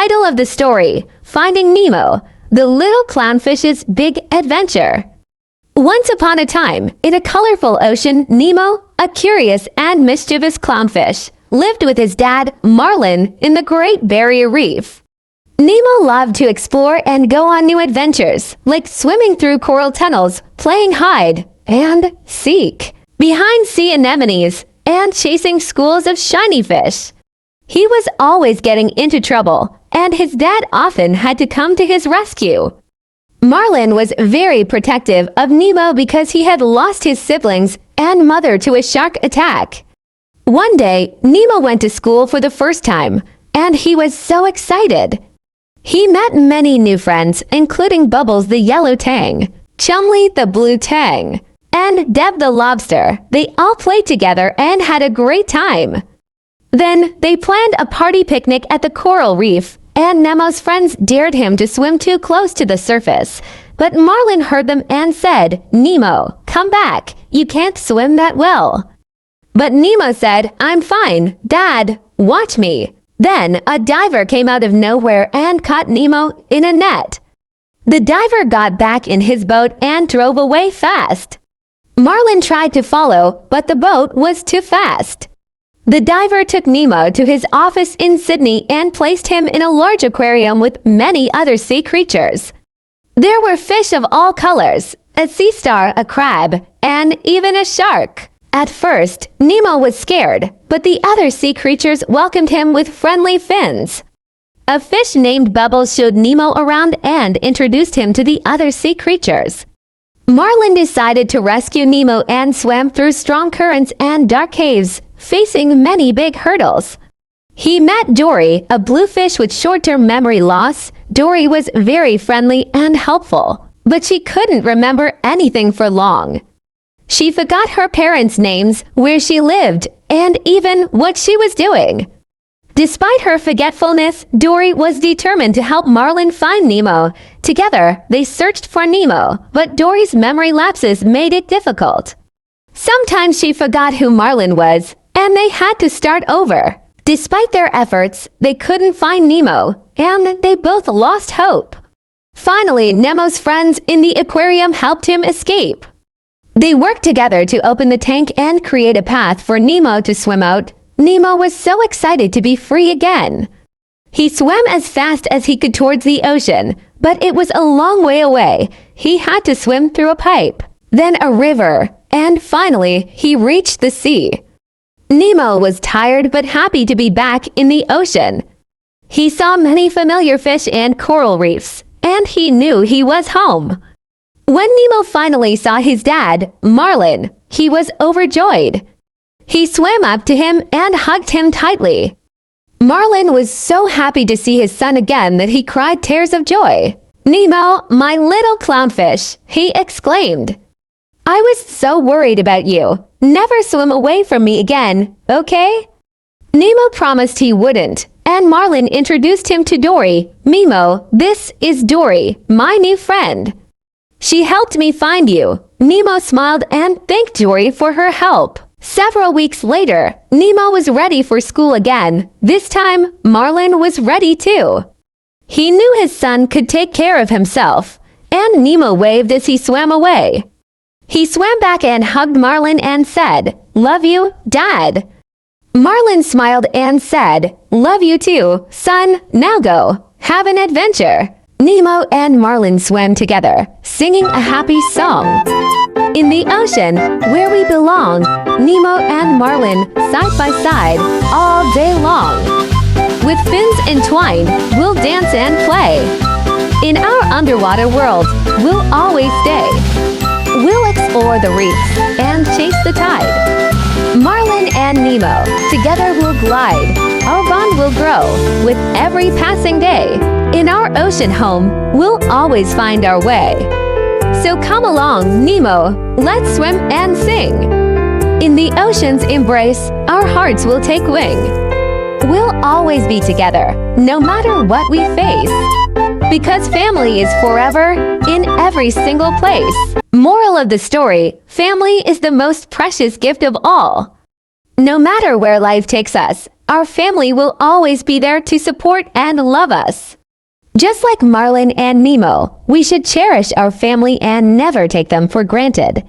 Title of the story: Finding Nemo, the Little Clownfish's Big Adventure. Once upon a time, in a colorful ocean, Nemo, a curious and mischievous clownfish, lived with his dad, Marlin, in the Great Barrier Reef. Nemo loved to explore and go on new adventures, like swimming through coral tunnels, playing hide and seek behind sea anemones, and chasing schools of shiny fish. He was always getting into trouble, and his dad often had to come to his rescue. Marlin was very protective of Nemo because he had lost his siblings and mother to a shark attack. One day, Nemo went to school for the first time, and he was so excited. He met many new friends, including Bubbles the yellow tang, Chumley the blue tang, and Deb the lobster. They all played together and had a great time. Then they planned a party picnic at the coral reef, and Nemo's friends dared him to swim too close to the surface. But Marlin heard them and said, "Nemo, come back. You can't swim that well." But Nemo said, "I'm fine. Dad, watch me." Then a diver came out of nowhere and caught Nemo in a net. The diver got back in his boat and drove away fast. Marlin tried to follow, but the boat was too fast. The diver took Nemo to his office in Sydney and placed him in a large aquarium with many other sea creatures. There were fish of all colors, a sea star, a crab, and even a shark. At first, Nemo was scared, but the other sea creatures welcomed him with friendly fins. A fish named Bubbles showed Nemo around and introduced him to the other sea creatures. Marlin decided to rescue Nemo and swam through strong currents and dark caves, facing many big hurdles. He met Dory, a blue fish with short-term memory loss. Dory was very friendly and helpful, but she couldn't remember anything for long. She forgot her parents' names, where she lived, and even what she was doing. Despite her forgetfulness, Dory was determined to help Marlin find Nemo. Together, they searched for Nemo, but Dory's memory lapses made it difficult. Sometimes she forgot who Marlin was, and they had to start over. Despite their efforts, they couldn't find Nemo, and they both lost hope. Finally, Nemo's friends in the aquarium helped him escape. They worked together to open the tank and create a path for Nemo to swim out. Nemo was so excited to be free again. He swam as fast as he could towards the ocean, but it was a long way away. He had to swim through a pipe, then a river, and finally, he reached the sea. Nemo was tired but happy to be back in the ocean. He saw many familiar fish and coral reefs, and he knew he was home. When Nemo finally saw his dad, Marlin, he was overjoyed. He swam up to him and hugged him tightly. Marlin was so happy to see his son again that he cried tears of joy. "Nemo, my little clownfish," he exclaimed. "I was so worried about you. Never swim away from me again, okay?" Nemo promised he wouldn't, and Marlin introduced him to Dory. "Nemo, this is Dory, my new friend. She helped me find you." Nemo smiled and thanked Dory for her help. Several weeks later, Nemo was ready for school again. This time, Marlin was ready too. He knew his son could take care of himself, and Nemo waved as he swam away. He swam back and hugged Marlin and said, "Love you, Dad." Marlin smiled and said, "Love you too, son. Now go. Have an adventure." Nemo and Marlin swam together, singing a happy song. In the ocean, where we belong, Nemo and Marlin side by side all day long. With fins entwined, we'll dance and play. In our underwater world, we'll always stay. We'll explore the reefs and chase the tide. Marlin and Nemo, together we'll glide. Our bond will grow with every passing day. In our ocean home, we'll always find our way. So come along, Nemo, let's swim and sing. In the ocean's embrace, our hearts will take wing. We'll always be together, no matter what we face. Because family is forever, in every single place. Moral of the story: family is the most precious gift of all. No matter where life takes us, Our family will always be there to support and love us. Just like Marlin and Nemo, we should cherish our family and never take them for granted.